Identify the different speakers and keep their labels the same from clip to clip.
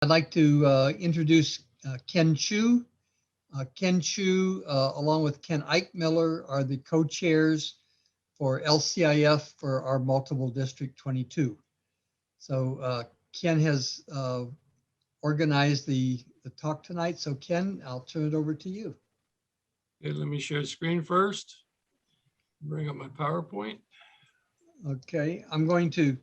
Speaker 1: I'd like to introduce Ken Chu. Ken Chu, along with Ken Eichmiller, are the co-chairs for LCIF for our multiple district 22. So Ken has organized the talk tonight. So Ken, I'll turn it over to you.
Speaker 2: Okay, let me share the screen first. Bring up my PowerPoint.
Speaker 1: Okay, I'm going to.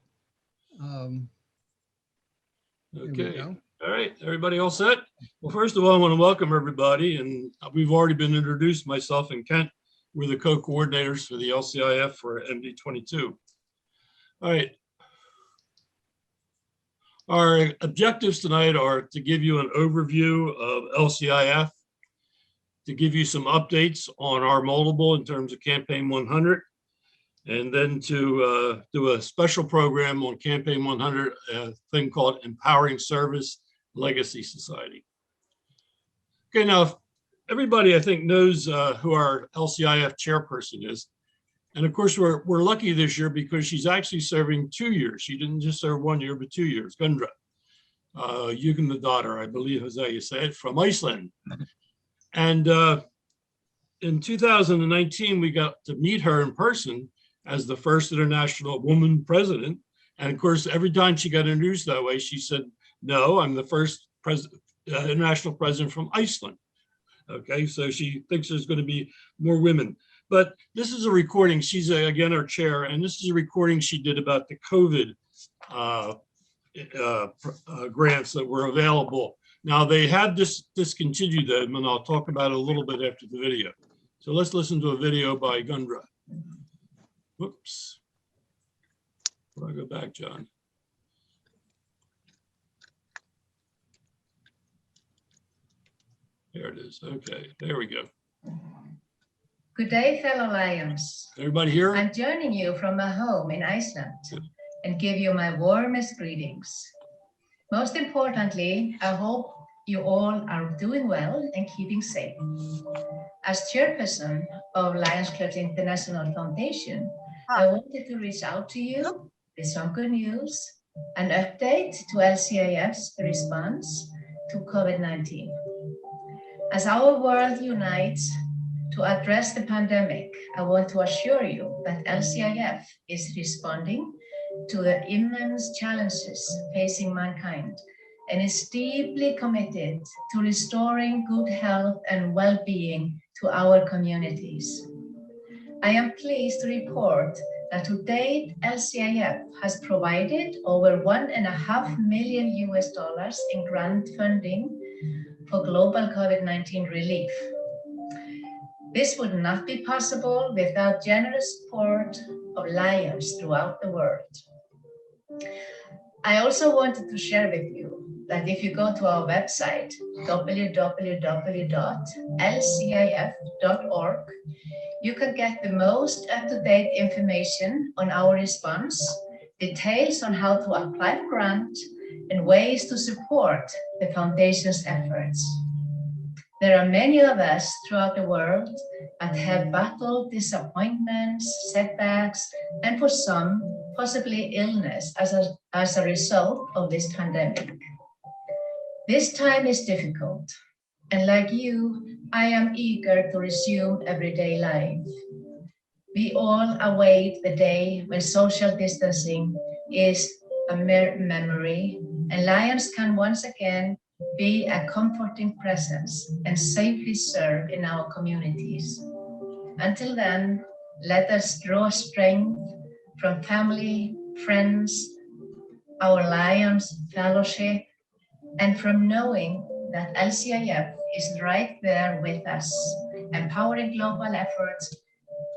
Speaker 2: Okay. All right, everybody all set? Well, first of all, I want to welcome everybody, and we've already been introduced, myself and Kent. We're the co-coordinators for the LCIF for MD22. All right. Our objectives tonight are to give you an overview of LCIF, to give you some updates on our multiple in terms of Campaign 100, and then to do a special program on Campaign 100, a thing called Empowering Service Legacy Society. Okay, now everybody I think knows who our LCIF chairperson is. And of course, we're lucky this year because she's actually serving 2 years. She didn't just serve 1 year, but 2 years. Gudrun Yngvadottir, I believe is how you say it, from Iceland. And in 2019, we got to meet her in person as the first international woman president. And of course, every time she got introduced that way, she said, no, I'm the first international president from Iceland. Okay, so she thinks there's going to be more women. But this is a recording. She's, again, our chair, and this is a recording she did about the COVID grants that were available. Now, they had discontinued them, and I'll talk about it a little bit after the video. So let's listen to a video by Gudrun. Whoops. Where do I go back, John? There it is. Okay, there we go.
Speaker 3: Good day, fellow Lions.
Speaker 2: Everybody here?
Speaker 3: I'm joining you from my home in Iceland and give you my warmest greetings. Most importantly, I hope you all are doing well and keeping safe. As chairperson of Lions Clubs International Foundation, I wanted to reach out to you with some good news, an update to LCIF's response to COVID-19. As our world unites to address the pandemic, I want to assure you that LCIF is responding to the immense challenges facing mankind and is deeply committed to restoring good health and well-being to our communities. I am pleased to report that to date, LCIF has provided over $1.5 million in grant funding for global COVID-19 relief. This would not be possible without generous support of Lions throughout the world. I also wanted to share with you that if you go to our website, www.lcif.org, you can get the most up-to-date information on our response, details on how to apply for grant, and ways to support the Foundation's efforts. There are many of us throughout the world that have battled disappointments, setbacks, and for some, possibly illness as a result of this pandemic. This time is difficult, and like you, I am eager to resume everyday life. We all await the day when social distancing is a mere memory, and Lions can once again be a comforting presence and safely serve in our communities. Until then, let us draw strength from family, friends, our Lions fellowship, and from knowing that LCIF is right there with us, empowering global efforts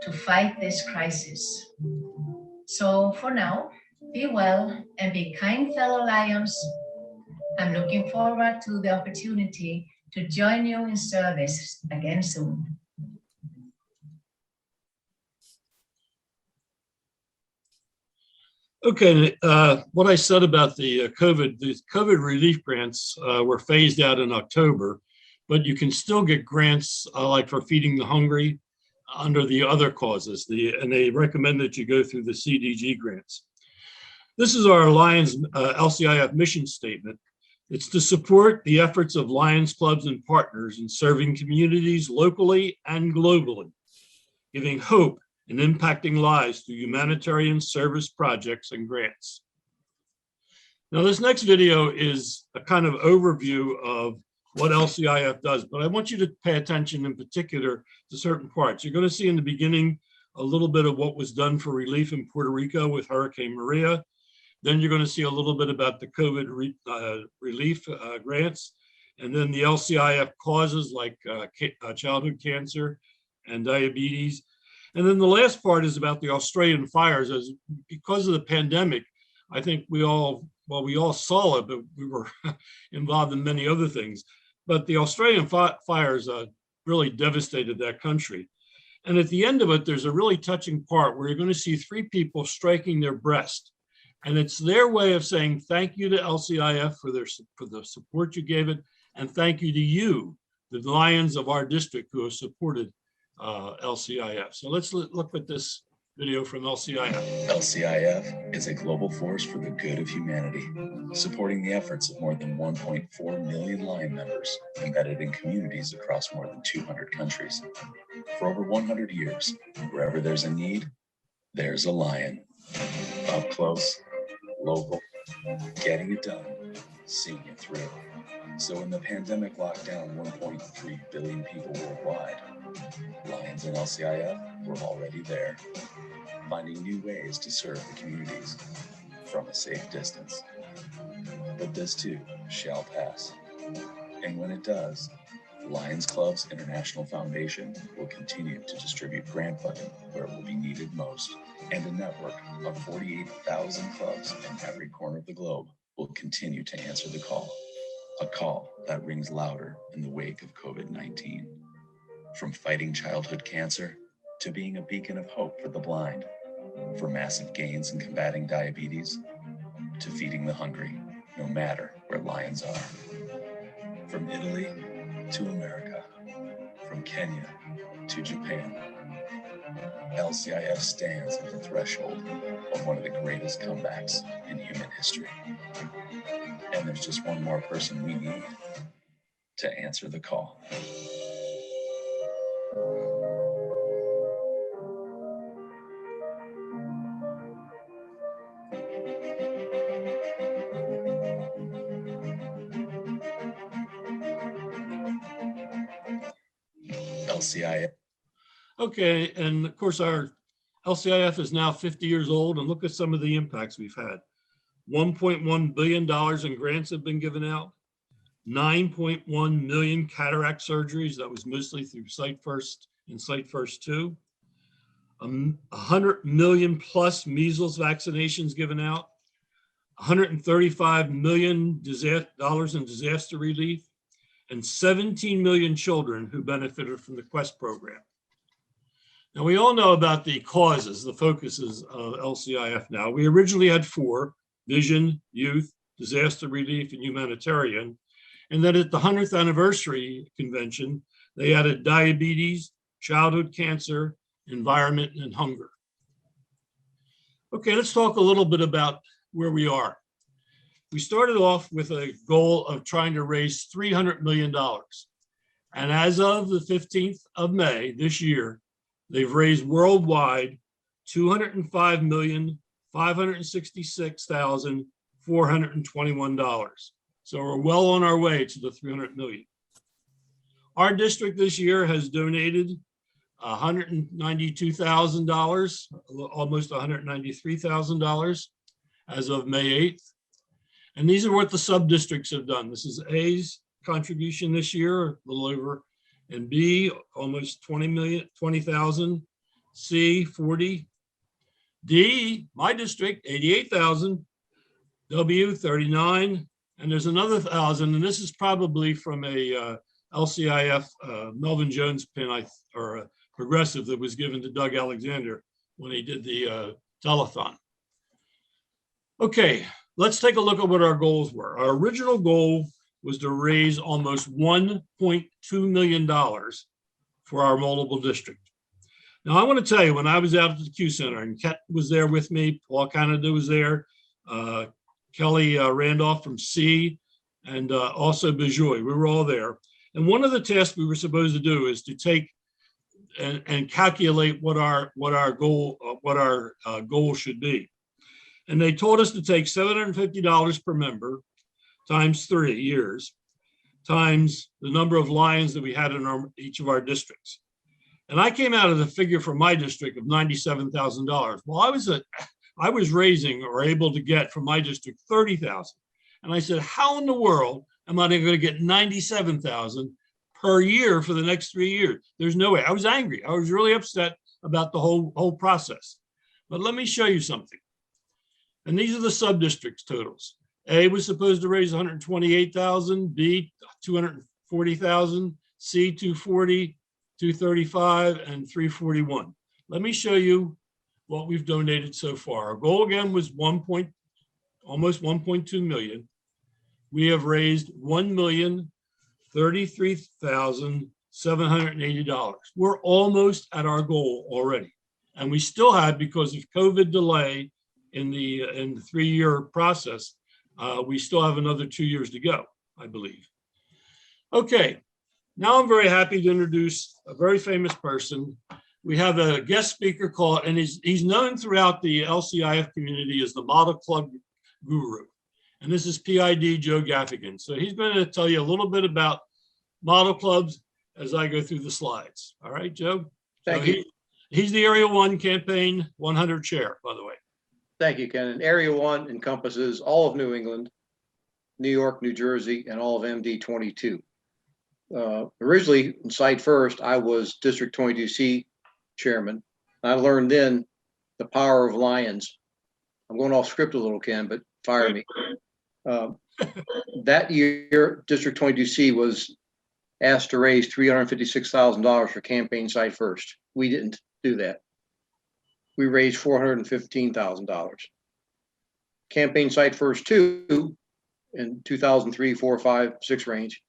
Speaker 3: to fight this crisis. So for now, be well and be kind, fellow Lions. I'm looking forward to the opportunity to join you in service again soon.
Speaker 2: Okay, what I said about the COVID relief grants were phased out in October, but you can still get grants like for feeding the hungry under the other causes, and they recommend that you go through the CDG grants. This is our Lions LCIF mission statement. It's to support the efforts of Lions Clubs and partners in serving communities locally and globally, giving hope and impacting lives through humanitarian service projects and grants. Now, this next video is a kind of overview of what LCIF does, but I want you to pay attention in particular to certain parts. You're going to see in the beginning a little bit of what was done for relief in Puerto Rico with Hurricane Maria. Then you're going to see a little bit about the COVID relief grants, and then the LCIF causes like childhood cancer and diabetes. And then the last part is about the Australian fires. As because of the pandemic, I think we all saw it, but we were involved in many other things. But the Australian fires really devastated that country. And at the end of it, there's a really touching part where you're going to see three people striking their breast. And it's their way of saying thank you to LCIF for the support you gave it, and thank you to you, the Lions of our district who have supported LCIF. So let's look at this video from LCIF.
Speaker 4: LCIF is a global force for the good of humanity, supporting the efforts of more than 1.4 million Lion members embedded in communities across more than 200 countries. For over 100 years, wherever there's a need, there's a Lion. Up close, local, getting it done, seeing it through. So when the pandemic locked down 1.3 billion people worldwide, Lions and LCIF were already there, finding new ways to serve the communities from a safe distance. But this too shall pass. And when it does, Lions Clubs International Foundation will continue to distribute grant funding where it will be needed most. And a network of 48,000 clubs in every corner of the globe will continue to answer the call. A call that rings louder in the wake of COVID-19. From fighting childhood cancer to being a beacon of hope for the blind, for massive gains in combating diabetes, to feeding the hungry, no matter where Lions are. From Italy to America, from Kenya to Japan, LCIF stands at the threshold of one of the greatest comebacks in human history. And there's just one more person we need to answer the call. LCIF.
Speaker 2: Okay, and of course our LCIF is now 50 years old, and look at some of the impacts we've had. $1.1 billion in grants have been given out. 9.1 million cataract surgeries, that was mostly through Sight First and Sight First 2. 100 million plus measles vaccinations given out. $135 million in disaster relief, and 17 million children who benefited from the Quest program. Now, we all know about the causes, the focuses of LCIF now. We originally had 4: vision, youth, disaster relief, and humanitarian. And then at the 100th anniversary convention, they added diabetes, childhood cancer, environment, and hunger. Okay, let's talk a little bit about where we are. We started off with a goal of trying to raise $300 million. And as of the 15th of May this year, they've raised worldwide $205,566,421. So we're well on our way to the 300 million. Our district this year has donated $192,000, almost $193,000 as of May 8th. And these are what the sub-districts have done. This is A's contribution this year, a little over, and B, almost 20,000, C, 40, D, my district, 88,000, W, 39, and there's another 1,000, and this is probably from a LCIF Melvin Jones pin, or a progressive that was given to Doug Alexander when he did the telethon. Okay, let's take a look at what our goals were. Our original goal was to raise almost $1.2 million for our multiple district. Now, I want to tell you, when I was out at the Q Center, and Ket was there with me, Paul Canada was there, Kelly Randolph from C, and also Bejoy. We were all there. And one of the tasks we were supposed to do is to take and calculate what our goal should be. And they told us to take $750 per member times 3 years times the number of lions that we had in each of our districts. And I came out of the figure for my district of $97,000. Well, I was raising or able to get from my district 30,000. And I said, how in the world am I going to get 97,000 per year for the next 3 years? There's no way. I was angry. I was really upset about the whole process. But let me show you something. And these are the sub-districts totals. A was supposed to raise 128,000, B 240,000, C 240, 235, and 341. Let me show you what we've donated so far. Our goal again was almost 1.2 million. We have raised $1,033,780. We're almost at our goal already. And we still have, because of COVID delay in the 3-year process, we still have another 2 years to go, I believe. Okay, now I'm very happy to introduce a very famous person. We have a guest speaker called, and he's known throughout the LCIF community as the Model Club Guru. And this is PID Joe Gaffigan. So he's going to tell you a little bit about model clubs as I go through the slides. All right, Joe?
Speaker 5: Thank you.
Speaker 2: He's the Area 1 Campaign 100 chair, by the way.
Speaker 5: Thank you, Ken. And Area 1 encompasses all of New England, New York, New Jersey, and all of MD 22. Originally, in Site First, I was District 22C chairman. I learned then the power of lions. I'm going off script a little, Ken, but fire me. That year, District 22C was asked to raise $356,000 for Campaign Site First. We didn't do that. We raised $415,000. Campaign Site First 2 in 2003, 4, 5, 6 range.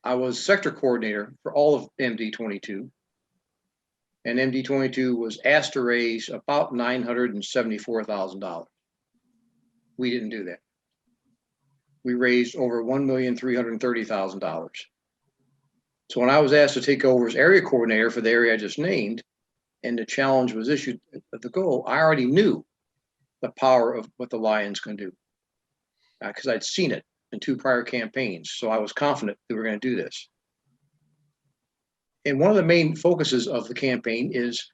Speaker 5: I was sector coordinator for all of MD 22. And MD 22 was asked to raise about $974,000. We didn't do that. We raised over $1,330,000. So when I was asked to take over as area coordinator for the area I just named, and the challenge was issued at the goal, I already knew the power of what the Lions can do because I'd seen it in 2 prior campaigns. So I was confident that we were going to do this. And one of the main focuses of the campaign is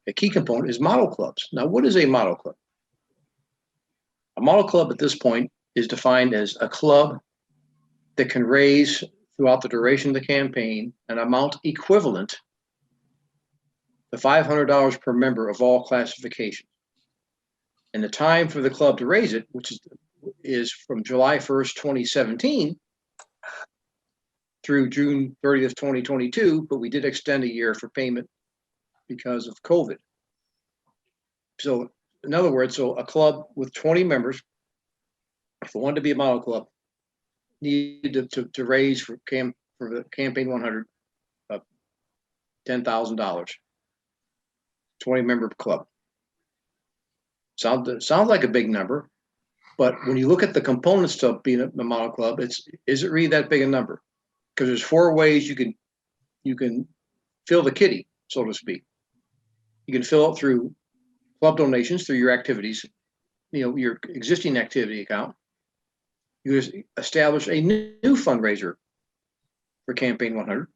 Speaker 5: a key component is model clubs. Now, what is a model club? A model club at this point is defined as a club that can raise throughout the duration of the campaign an amount equivalent to $500 per member of all classifications. And the time for the club to raise it, which is from July 1st, 2017 through June 30th, 2022, but we did extend a year for payment because of COVID. So in other words, so a club with 20 members, if they wanted to be a model club, needed to raise for the Campaign 100 $10,000. 20-member club. Sounds like a big number, but when you look at the components to being a model club, is it really that big a number? Because there's 4 ways you can fill the kitty, so to speak. You can fill it through club donations, through your activities, your existing activity account. You just establish a new fundraiser for Campaign 100,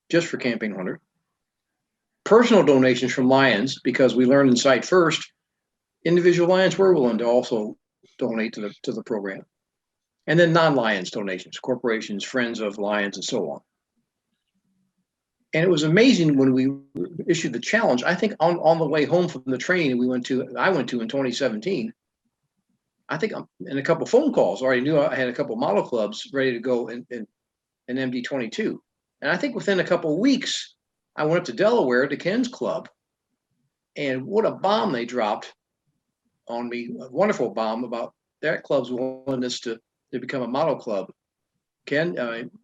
Speaker 5: just for Campaign 100. Personal donations from Lions, because we learned in Site First, individual Lions were willing to also donate to the program. And then non-Lions donations, corporations, friends of Lions, and so on. And it was amazing when we issued the challenge. I think on the way home from the training I went to in 2017, I think in a couple of phone calls, I already knew I had a couple of model clubs ready to go in MD 22. And I think within a couple of weeks, I went up to Delaware to Ken's club, and what a bomb they dropped on me, a wonderful bomb about that club's willingness to become a model club. Ken,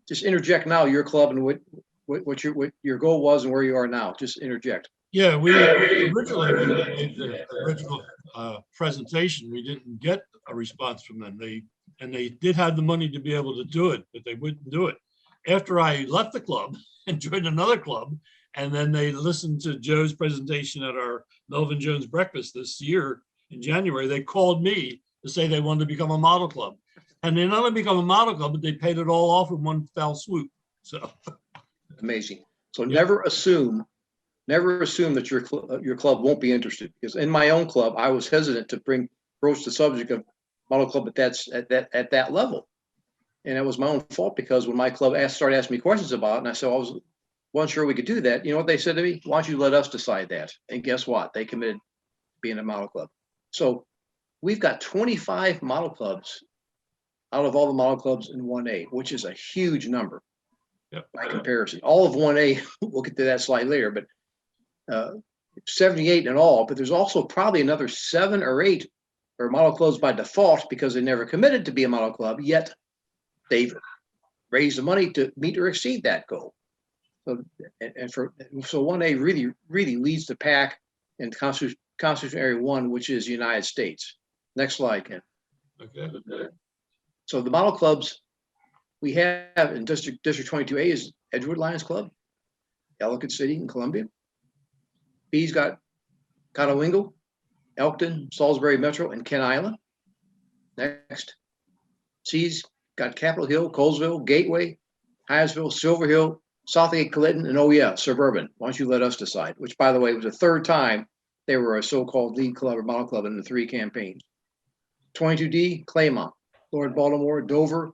Speaker 5: just interject now your club and what your goal was and where you are now. Just interject.
Speaker 2: Yeah, we originally, when we made the original presentation, we didn't get a response from them. They and they did have the money to be able to do it, but they wouldn't do it. After I left the club and joined another club, and then they listened to Joe's presentation at our Melvin Jones breakfast this year in January, they called me to say they wanted to become a model club. And they not only become a model club, but they paid it all off in one fell swoop. So
Speaker 5: Amazing. So
Speaker 2: Yep.
Speaker 5: never assume that your club won't be interested. Because in my own club, I was hesitant to broach the subject of model club at that level. And it was my own fault, because when my club started asking me questions about it, and I said, I wasn't sure we could do that. You know what they said to me? Why don't you let us decide that? And guess what? They committed to being a model club. So we've got 25 model clubs out of all the model clubs in 1A, which is a huge number.
Speaker 2: Yep.
Speaker 5: By comparison. All of 1A, we'll get to that slide later, but 78 in all, but there's also probably another 7 or 8 are model clubs by default because they never committed to be a model club, yet they've raised the money to meet or exceed that goal. So 1A really leads the pack in Constitution Area 1, which is the United States. Next slide, Ken.
Speaker 2: okay.
Speaker 5: So the model clubs we have in District 22A is Edgewood Lions Club, Ellicott City in Columbia. B's got Conowingo, Elkton, Salisbury Metro, and Kent Island. Next. C's got Capitol Hill, Colesville, Gateway, Hyattsville, Silver Hill, Southgate, Clinton, and oh yeah, Suburban. Why don't you let us decide? Which, by the way, was the 3rd time they were a so-called lead club or model club in the 3 campaigns. 22D, Claymont, Lord Baltimore, Dover,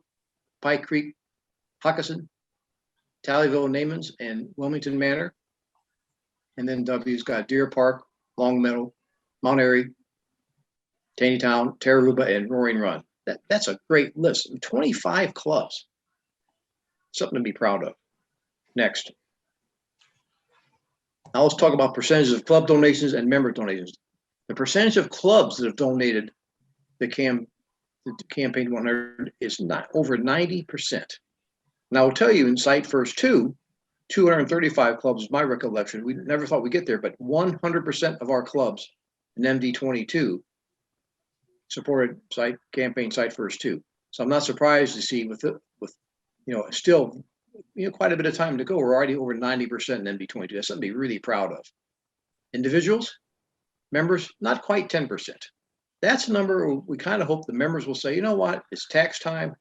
Speaker 5: Pike Creek, Huckisson, Tallyville, Namans, and Wilmington Manor. And then W's got Deer Park, Long Meadow, Mount Airy, Taneytown, Tararooba, and Roaring Run. That's a great list. 25 clubs. Something to be proud of. Next. Now let's talk about percentages of club donations and member donations. The percentage of clubs that have donated the Campaign 100 is not over 90%. Now I'll tell you, in Site First 235 clubs is my recollection. We never thought we'd get there, but 100% of our clubs in MD22 supported Campaign Site First 2. So I'm not surprised to see with still quite a bit of time to go. We're already over 90% in MD22. That's something to be really proud of. Individuals, members, not quite 10%. That's a number we kind of hope the members will say, you know what, it's tax time.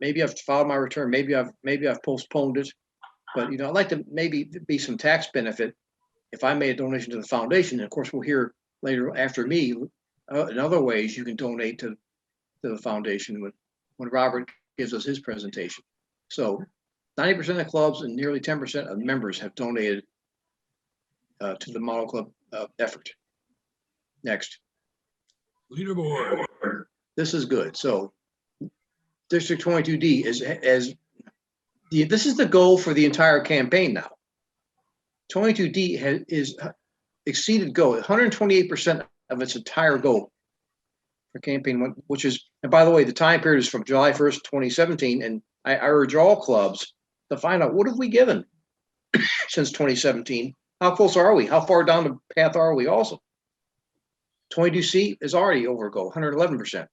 Speaker 5: Maybe I've filed my return. Maybe I've postponed it. But I'd like to maybe be some tax benefit if I made a donation to the foundation. And of course, we'll hear later after me in other ways you can donate to the foundation when Robert gives us his presentation. So 90% of clubs and nearly 10% of members have donated to the model club effort. Next.
Speaker 2: Leaderboard.
Speaker 5: This is good. So District 22D this is the goal for the entire campaign now. 22D is exceeded goal, 128% of its entire goal for campaign 1, which is, and by the way, the time period is from July 1st, 2017. And I urge all clubs to find out, what have we given since 2017? How close are we? How far down the path are we also? 22C is already over goal, 111%.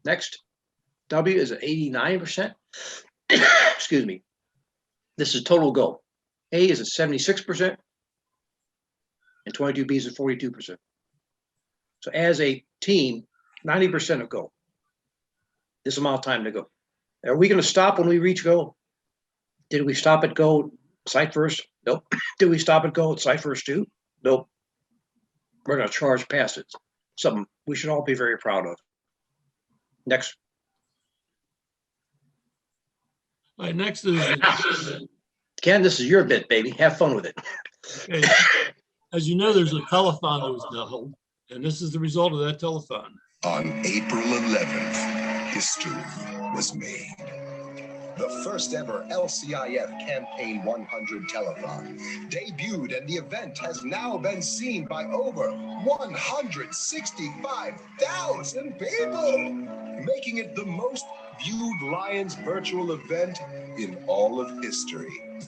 Speaker 5: Next, W is at 89%. Excuse me. This is total goal. A is at 76%, and 22B is at 42%. So as a team, 90% of goal. This amount of time to go. Are we going to stop when we reach goal? Did we stop at goal Site First? Nope. Did we stop at goal at Site First 2? Nope. We're going to charge past it. Something we should all be very proud of. Next.
Speaker 2: All right, next is,
Speaker 5: Ken, this is your bit, baby. Have fun with it.
Speaker 2: okay, as you know, there's a telethon that was held, and this is the result of that telethon.
Speaker 6: On April 11th, history was made. The first ever LCIF Campaign 100 telethon debuted, and the event has now been seen by over 165,000 people, making it the most viewed Lions virtual event in all of history.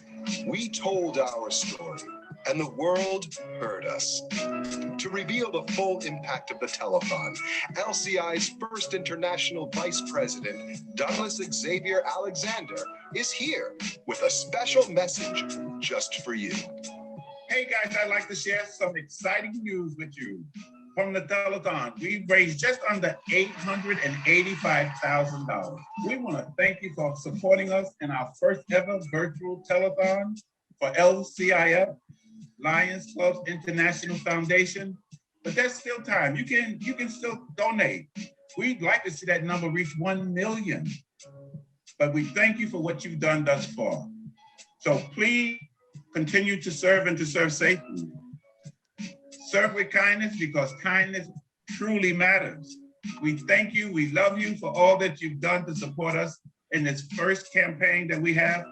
Speaker 6: We told our story, and the world heard us. To reveal the full impact of the telethon, LCI's first international vice president, Douglas Xavier Alexander, is here with a special message just for you.
Speaker 7: Hey guys, I'd like to share some exciting news with you. From the telethon, we raised just under $885,000. We want to thank you for supporting us in our first ever virtual telethon for LCIF, Lions Clubs International Foundation. But there's still time. You can still donate. We'd like to see that number reach 1 million. But we thank you for what you've done thus far. So please continue to serve and to serve safely. Serve with kindness, because kindness truly matters. We thank you, we love you for all that you've done to support us in this first campaign that we have.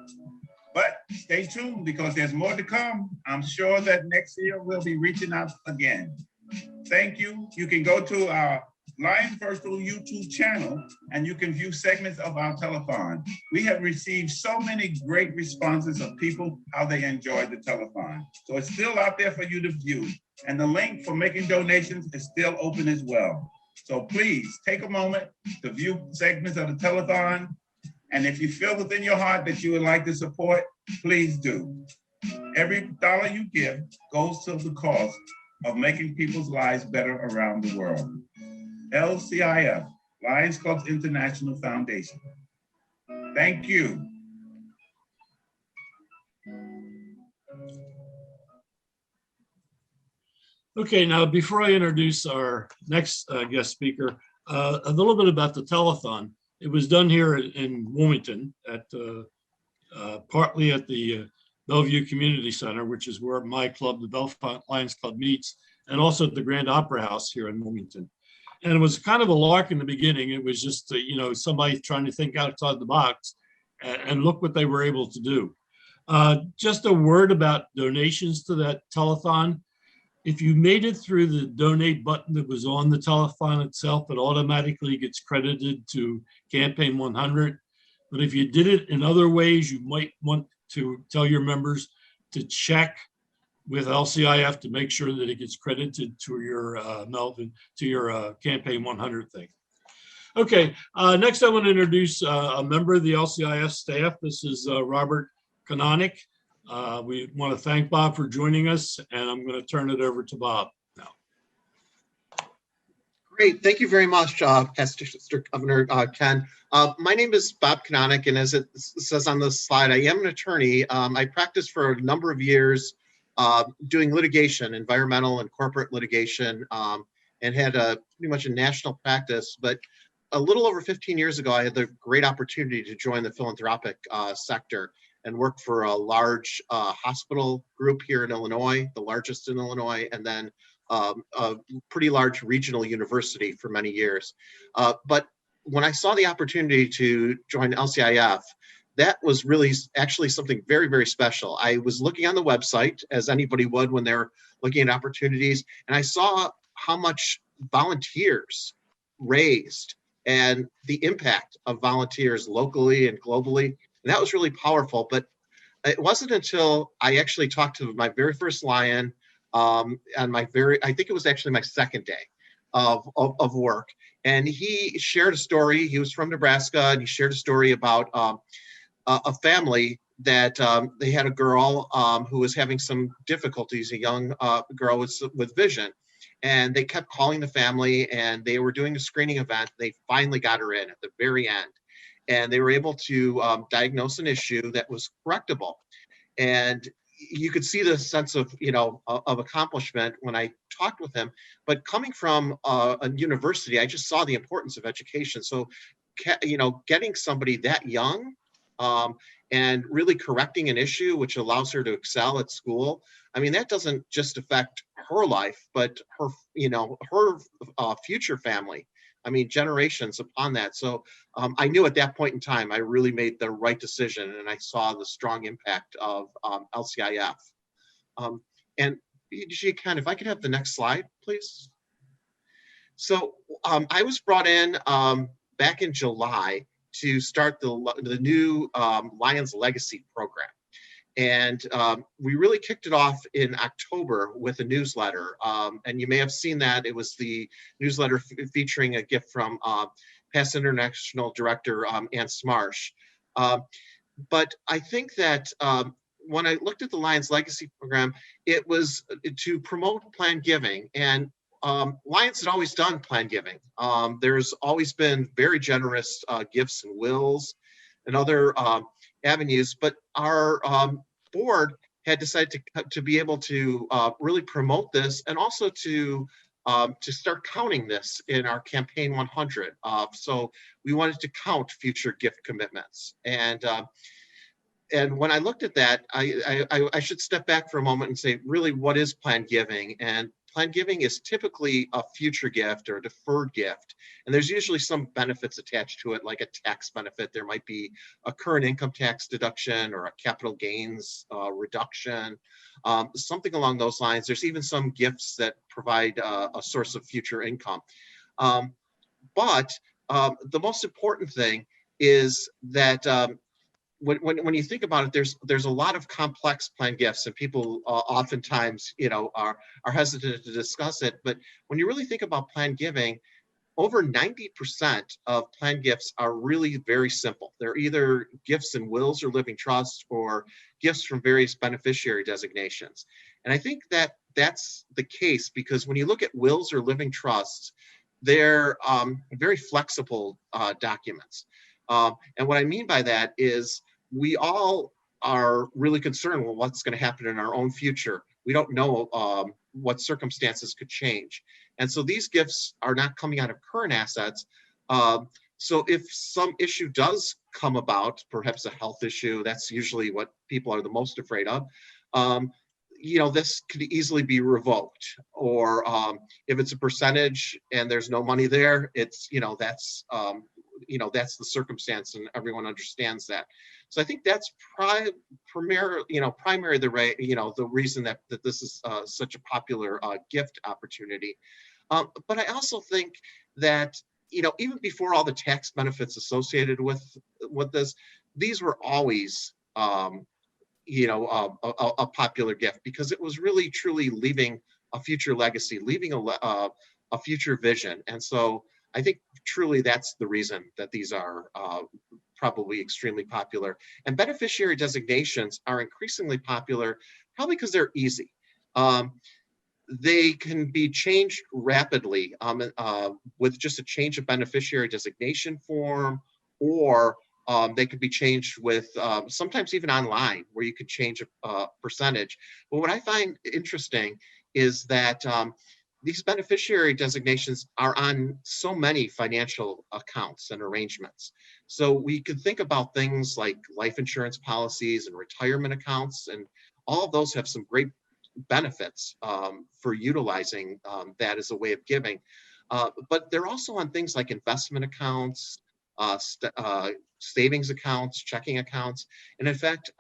Speaker 7: But stay tuned, because there's more to come. I'm sure that next year we'll be reaching out again. Thank you. You can go to our Lions Virtual YouTube channel and you can view segments of our telethon. We have received so many great responses of people, how they enjoyed the telethon. So it's still out there for you to view. And the link for making donations is still open as well. So please take a moment to view segments of the telethon. And if you feel within your heart that you would like to support, please do. Every dollar you give goes to the cause of making people's lives better around the world. LCIF, Lions Clubs International Foundation. Thank you.
Speaker 2: Okay, now before I introduce our next guest speaker, a little bit about the telethon. It was done here in Wilmington at partly at the Bellevue Community Center, which is where my club, the Bellefonte Lions Club, meets, and also at the Grand Opera House here in Wilmington. And it was kind of a lark in the beginning. It was just, somebody trying to think outside the box, and look what they were able to do. Just a word about donations to that telethon. If you made it through the donate button that was on the telethon itself, it automatically gets credited to Campaign 100. But if you did it in other ways, you might want to tell your members to check with LCIF to make sure that it gets credited to your Melvin, to your Campaign 100 thing. Okay, next I want to introduce a member of the LCIF staff. This is Robert Canonic. We want to thank Bob for joining us, and I'm going to turn it over to Bob now.
Speaker 8: Great, thank you very much, Mr. Governor Ken. My name is Bob Canonic, and as it says on the slide, I am an attorney. I practiced for a number of years doing litigation, environmental and corporate litigation, and had pretty much a national practice. But a little over 15 years ago, I had the great opportunity to join the philanthropic sector and work for a large hospital group here in Illinois, the largest in Illinois, and then a pretty large regional university for many years. But when I saw the opportunity to join LCIF, that was really actually something very, very special. I was looking on the website, as anybody would when they're looking at opportunities, and I saw how much volunteers raised and the impact of volunteers locally and globally. And that was really powerful. But it wasn't until I actually talked to my very first Lion on I think it was actually my second day of work. And he shared a story. He was from Nebraska, and he shared a story about a family that they had a girl who was having some difficulties, a young girl with vision. And they kept calling the family, and they were doing a screening event. They finally got her in at the very end. And they were able to diagnose an issue that was correctable. And you could see the sense of, of accomplishment when I talked with him. But coming from a university, I just saw the importance of education. So, getting somebody that young and really correcting an issue, which allows her to excel at school. I mean, that doesn't just affect her life, but her, her future family. I mean, generations upon that. So I knew at that point in time, I really made the right decision, and I saw the strong impact of LCIF. And Ken, if I could have the next slide, please. So I was brought in back in July to start the new Lions Legacy program. And we really kicked it off in October with a newsletter. And you may have seen that. It was the newsletter featuring a gift from past international director, Ann Smarsh. But I think that when I looked at the Lions Legacy Program, it was to promote planned giving. And Lions had always done planned giving. There's always been very generous gifts and wills and other avenues, but our board had decided to be able to really promote this, and also to start counting this in our campaign 100. So we wanted to count future gift commitments. And when I looked at that, I should step back for a moment and say, really, what is planned giving? And planned giving is typically a future gift or a deferred gift. And there's usually some benefits attached to it, like a tax benefit. There might be a current income tax deduction or a capital gains reduction, something along those lines. There's even some gifts that provide a source of future income. But the most important thing is that when you think about it, there's a lot of complex planned gifts, and people oftentimes, are hesitant to discuss it. But when you really think about planned giving, over 90% of planned gifts are really very simple. They're either gifts in wills or living trusts, or gifts from various beneficiary designations. And I think that that's the case because when you look at wills or living trusts, they're very flexible documents. And what I mean by that is we all are really concerned with what's going to happen in our own future. We don't know what circumstances could change. And so these gifts are not coming out of current assets. So if some issue does come about, perhaps a health issue, that's usually what people are the most afraid of. This could easily be revoked, or if it's a percentage and there's no money there, it's, that's the circumstance, and everyone understands that. So I think that's primary the reason that this is such a popular gift opportunity. But I also think that, even before all the tax benefits associated with this, these were always a popular gift, because it was really truly leaving a future legacy, leaving a future vision. And so I think truly that's the reason that these are probably extremely popular. And beneficiary designations are increasingly popular, probably because they're easy. They can be changed rapidly with just a change of beneficiary designation form, or they could be changed with sometimes even online, where you could change a percentage. But what I find interesting is that these beneficiary designations are on so many financial accounts and arrangements. So we could think about things like life insurance policies and retirement accounts, and all of those have some great benefits for utilizing that as a way of giving. But they're also on things like investment accounts, savings accounts, checking accounts. And in fact,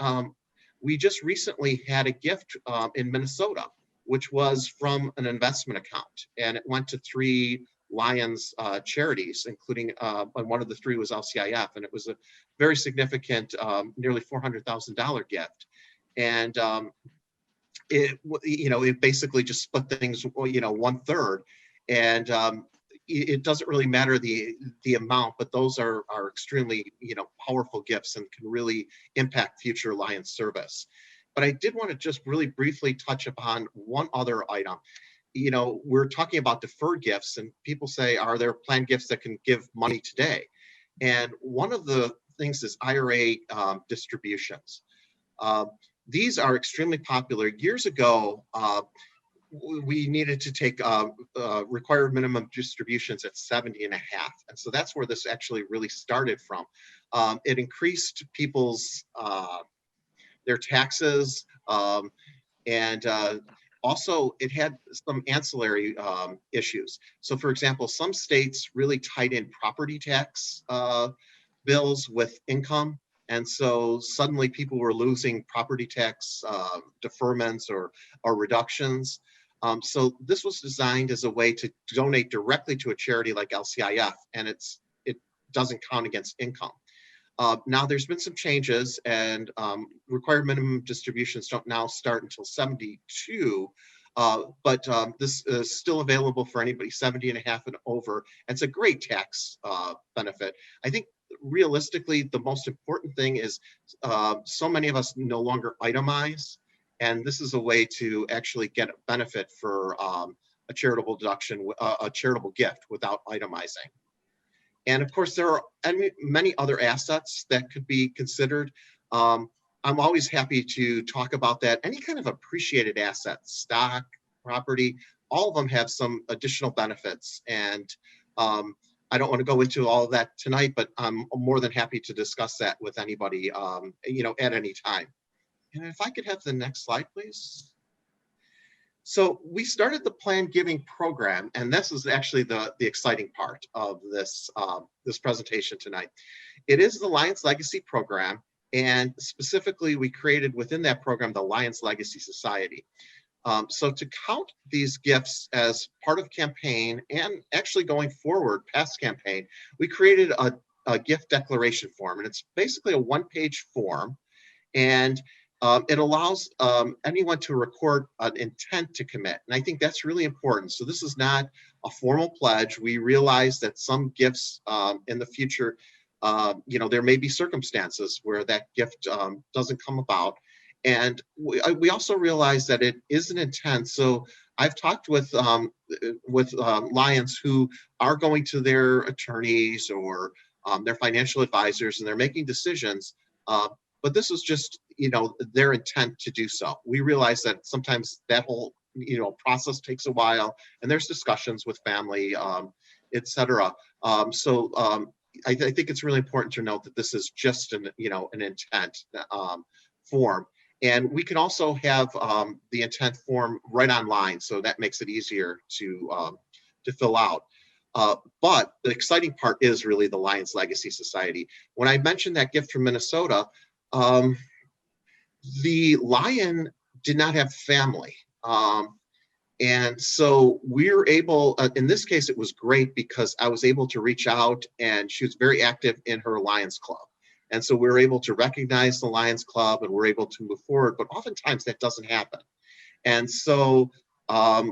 Speaker 8: we just recently had a gift in Minnesota, which was from an investment account, and it went to 3 Lions charities, including one of the 3 was LCIF, and it was a very significant, nearly $400,000 gift. And it basically just split things, 1/3, and it doesn't really matter the amount, but those are extremely powerful gifts and can really impact future Lions service. But I did want to just really briefly touch upon one other item. We're talking about deferred gifts, and people say, are there planned gifts that can give money today? And one of the things is IRA distributions. These are extremely popular. Years ago, we needed to take required minimum distributions at 70.5. And so that's where this actually really started from. It increased people's their taxes, and also it had some ancillary issues. So for example, some states really tied in property tax bills with income. And so suddenly people were losing property tax deferments or reductions. So this was designed as a way to donate directly to a charity like LCIF, and it doesn't count against income. Now there's been some changes, and required minimum distributions don't now start until 72. But this is still available for anybody 70 and a half and over. It's a great tax benefit. I think realistically, the most important thing is so many of us no longer itemize, and this is a way to actually get a benefit for a charitable deduction, a charitable gift without itemizing. And of course, there are many other assets that could be considered. I'm always happy to talk about that. Any kind of appreciated assets, stock, property, all of them have some additional benefits. And I don't want to go into all of that tonight, but I'm more than happy to discuss that with anybody, at any time. And if I could have the next slide, please. So we started the Planned Giving program, and this is actually the exciting part of this, this presentation tonight. It is the Lions Legacy program, and specifically we created within that program the Lions Legacy Society. So to count these gifts as part of campaign, and actually going forward past campaign, we created a gift declaration form, and it's basically a one-page form, and it allows anyone to record an intent to commit. And I think that's really important. So this is not a formal pledge. We realize that some gifts in the future, there may be circumstances where that gift doesn't come about. And we also realize that it is an intent. So I've talked with Lions who are going to their attorneys or their financial advisors, and they're making decisions. But this is just, their intent to do so. We realize that sometimes that whole, process takes a while, and there's discussions with family, et cetera. So I think it's really important to note that this is just an intent form. And we can also have the intent form right online, so that makes it easier to fill out. But the exciting part is really the Lions Legacy Society. When I mentioned that gift from Minnesota, the lion did not have family. And so we were able, in this case, it was great because I was able to reach out, and she was very active in her Lions Club. And so we were able to recognize the Lions Club, and we're able to move forward, but oftentimes that doesn't happen. And so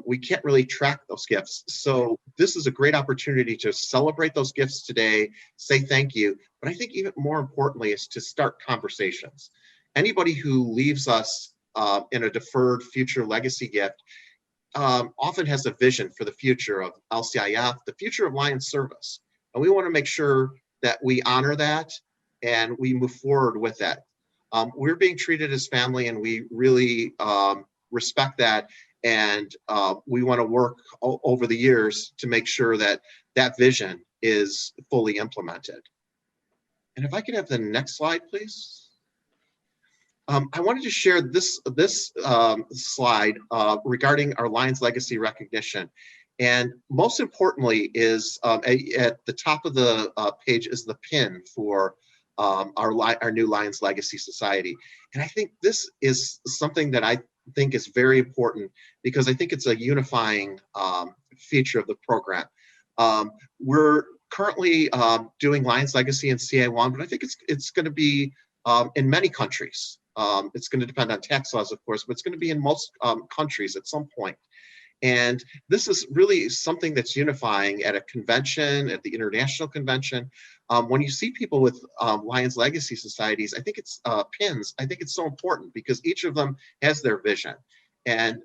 Speaker 8: we can't really track those gifts. So this is a great opportunity to celebrate those gifts today, say thank you. But I think even more importantly is to start conversations. Anybody who leaves us in a deferred future legacy gift often has a vision for the future of LCIF, the future of Lions service. And we want to make sure that we honor that and we move forward with that. We're being treated as family, and we really respect that. And we want to work over the years to make sure that that vision is fully implemented. And if I could have the next slide, please. I wanted to share this slide regarding our Lions Legacy recognition. And most importantly is at the top of the page is the pin for our new Lions Legacy Society. And I think this is something that I think is very important because I think it's a unifying feature of the program. We're currently doing Lions Legacy in CA1, but I think it's going to be in many countries. It's going to depend on tax laws, of course, but it's going to be in most countries at some point. And this is really something that's unifying at a convention, at the international convention. When you see people with Lions Legacy Societies, I think it's pins. I think it's so important because each of them has their vision. And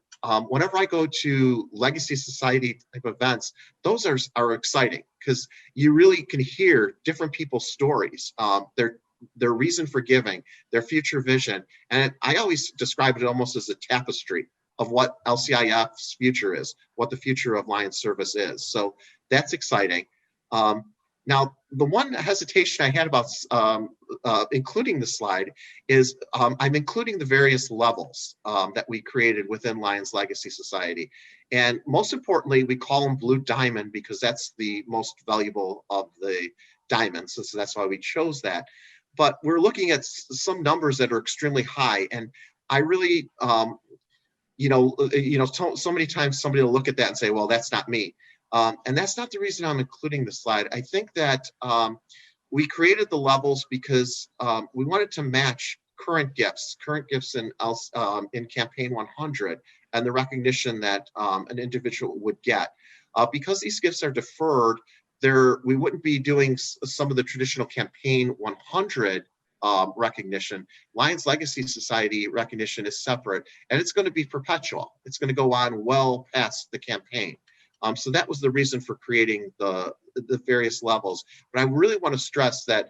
Speaker 8: whenever I go to Legacy Society type events, those are exciting because you really can hear different people's stories, their reason for giving, their future vision. And I always describe it almost as a tapestry of what LCIF's future is, what the future of Lions service is. So that's exciting. Now, the one hesitation I had about including the slide is I'm including the various levels that we created within Lions Legacy Society. And most importantly, we call them Blue Diamond because that's the most valuable of the diamonds. So that's why we chose that. But we're looking at some numbers that are extremely high. And I really, so many times somebody will look at that and say, well, that's not me. And that's not the reason I'm including the slide. I think that We created the levels because we wanted to match current gifts in Campaign 100 and the recognition that an individual would get. Because these gifts are deferred, we wouldn't be doing some of the traditional Campaign 100 recognition. Lions Legacy Society recognition is separate, and it's going to be perpetual. It's going to go on well past the campaign. So that was the reason for creating the various levels. But I really want to stress that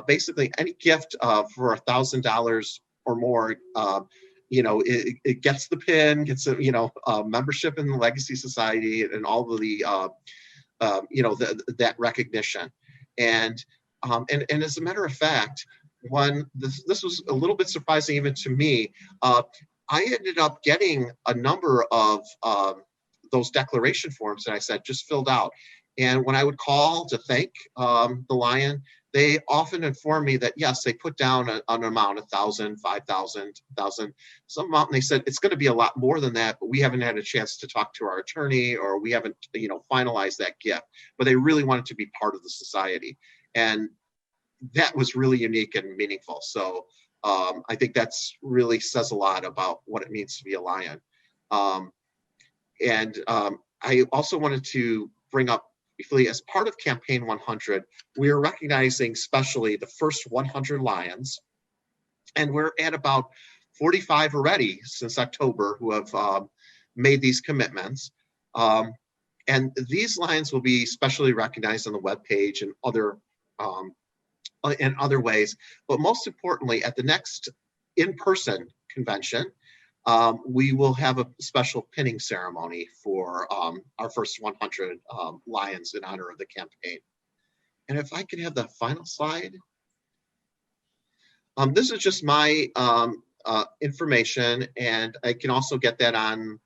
Speaker 8: basically any gift for $1,000 or more, it gets the pin, gets a membership in the Legacy Society, and all of the that recognition. And as a matter of fact, when this was a little bit surprising even to me, I ended up getting a number of those declaration forms that I said just filled out. And when I would call to thank the Lion, they often inform me that, yes, they put down an amount, 1,000, 5,000, 1,000, some amount. And they said, it's going to be a lot more than that, but we haven't had a chance to talk to our attorney, or we haven't, finalized that gift. But they really wanted to be part of the society. And that was really unique and meaningful. So I think that's really says a lot about what it means to be a Lion. I also wanted to bring up briefly, as part of Campaign 100, we are recognizing specially the first 100 Lions, and we're at about 45 already since October who have made these commitments. And these Lions will be specially recognized on the webpage and other ways. But most importantly, at the next in-person convention, we will have a special pinning ceremony for our first 100 Lions in honor of the campaign. And if I could have the final slide. This is just my information, and I can also get that on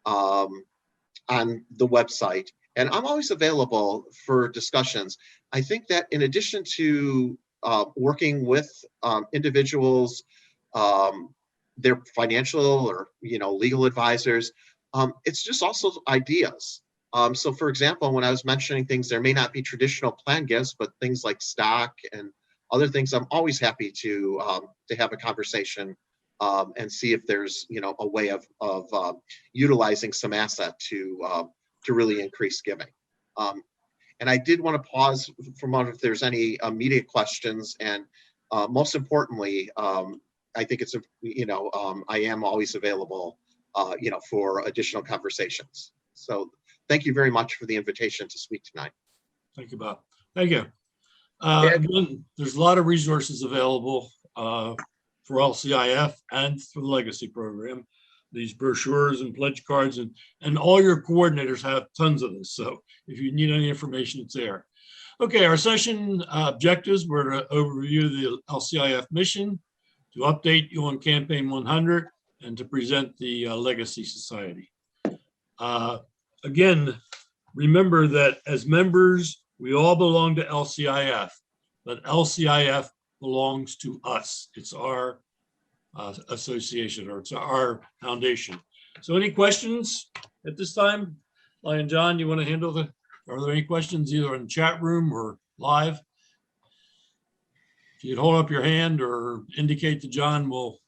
Speaker 8: the website. And I'm always available for discussions. I think that in addition to working with individuals, their financial or legal advisors, it's just also ideas. So for example, when I was mentioning things, there may not be traditional plan gifts, but things like stock and other things, I'm always happy to have a conversation and see if there's a way of utilizing some asset to really increase giving. And I did want to pause for a moment if there's any immediate questions, and most importantly, I think it's I am always available for additional conversations. So thank you very much for the invitation to speak tonight.
Speaker 2: Thank you, Bob. Thank you. Again, there's a lot of resources available for LCIF and for the Legacy program. These brochures and pledge cards, and all your coordinators have tons of this. So if you need any information, it's there. Okay, our session objectives were to overview the LCIF mission, to update you on Campaign 100, and to present the Legacy Society. Again, remember that as members, we all belong to LCIF, but LCIF belongs to us. It's our association, or it's our foundation. So any questions at this time? Lion John, you want to handle are there any questions either in the chat room or live? If you'd hold up your hand or indicate to John, we'll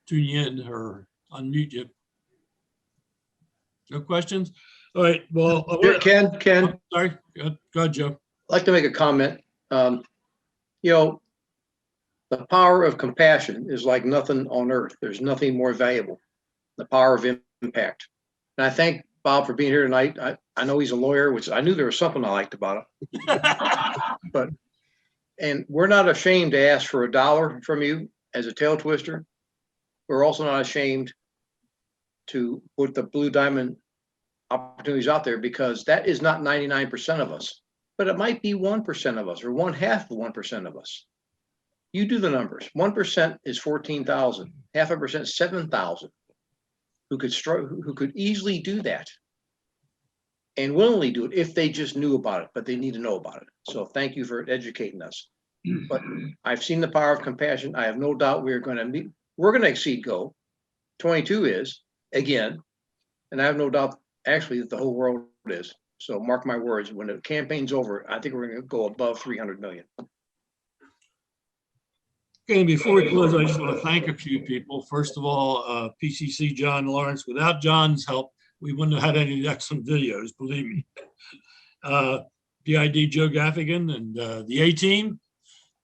Speaker 2: tune you in or unmute you. No questions? All right, well.
Speaker 5: Ken.
Speaker 2: Oh, sorry, go ahead, Joe.
Speaker 5: I'd like to make a comment. The power of compassion is like nothing on earth. There's nothing more valuable. The power of impact. And I thank Bob for being here tonight. I know he's a lawyer, which I knew there was something I liked about him. And we're not ashamed to ask for $1 from you as a tail twister. We're also not ashamed to put the blue diamond opportunities out there, because that is not 99% of us, but it might be 1% of us, or 1/2 of 1% of us. You do the numbers. 1% is 14,000. 0.5% is 7,000 who could easily do that and willingly do it if they just knew about it, but they need to know about it. So thank you for educating us. But I've seen the power of compassion. I have no doubt we're going to exceed goal. 22 is, again, and I have no doubt actually that the whole world is. So mark my words, when the campaign's over, I think we're going to go above 300 million.
Speaker 2: Okay, before we close, I just want to thank a few people. First of all, PCC John Lawrence. Without John's help, we wouldn't have had any excellent videos, believe me. PID Joe Gaffigan and the A-Team,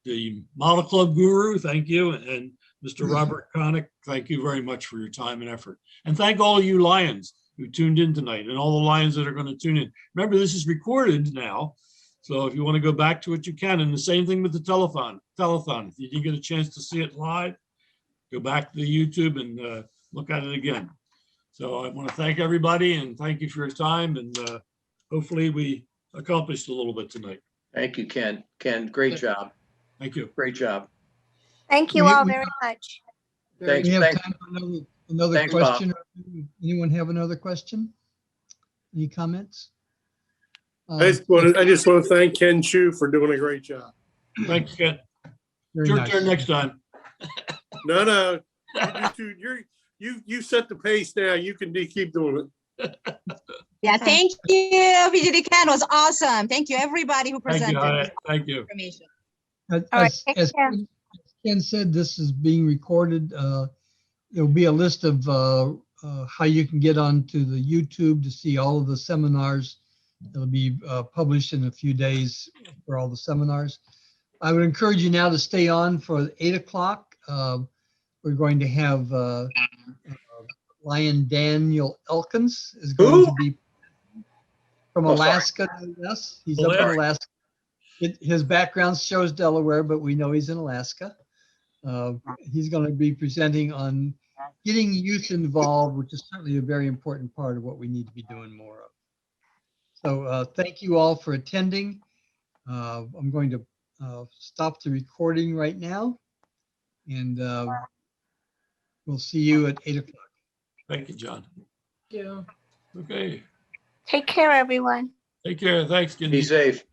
Speaker 2: the Model Club Guru, thank you. And Mr. Robert Canonic, thank you very much for your time and effort. And thank all of you Lions who tuned in tonight and all the Lions that are going to tune in. Remember, this is recorded now. So if you want to go back to it, you can. And the same thing with the telethon. If you didn't get a chance to see it live, go back to the YouTube and look at it again. So I want to thank everybody and thank you for your time. And hopefully we accomplished a little bit tonight.
Speaker 5: Thank you, Ken. Ken, great job.
Speaker 2: Thank you.
Speaker 5: Great job.
Speaker 9: Thank you
Speaker 1: We-
Speaker 9: all
Speaker 1: we-
Speaker 9: very much.
Speaker 5: Thanks.
Speaker 1: We have
Speaker 5: Thanks.
Speaker 1: time for another
Speaker 5: Thanks, Bob.
Speaker 1: question. Anyone have another question? Any comments?
Speaker 10: I just want to thank Ken Chu for doing a great job.
Speaker 2: Thank you, Ken.
Speaker 1: Very
Speaker 2: Your
Speaker 1: nice.
Speaker 2: turn next time.
Speaker 10: No, you set the pace now. You can keep doing it.
Speaker 11: Yeah, thank you, VGD Ken was awesome. Thank you, everybody who
Speaker 2: Thank you.
Speaker 11: presented this
Speaker 2: Thank you.
Speaker 11: information.
Speaker 1: As,
Speaker 9: All right,
Speaker 1: as-
Speaker 9: take
Speaker 1: as
Speaker 9: care.
Speaker 1: Ken said, this is being recorded. There'll be a list of how you can get onto the YouTube to see all of the seminars. It'll be published in a few days for all the seminars. I would encourage you now to stay on for 8 o'clock. We're going to have Lion Daniel Elkins is going
Speaker 5: Who?
Speaker 1: to be from
Speaker 5: Oh, sorry.
Speaker 1: Alaska. Yes, he's up in
Speaker 2: Larry.
Speaker 1: Alaska. His background shows Delaware, but we know he's in Alaska. He's going to be presenting on getting youth involved, which is certainly a very important part of what we need to be doing more of. So thank you all for attending. I'm going to stop the recording right now, and we'll see you at 8 o'clock.
Speaker 2: Thank you, John. Okay.
Speaker 9: Take care, everyone.
Speaker 2: Take care. Thanks,
Speaker 5: Be
Speaker 2: Gindi.
Speaker 5: safe.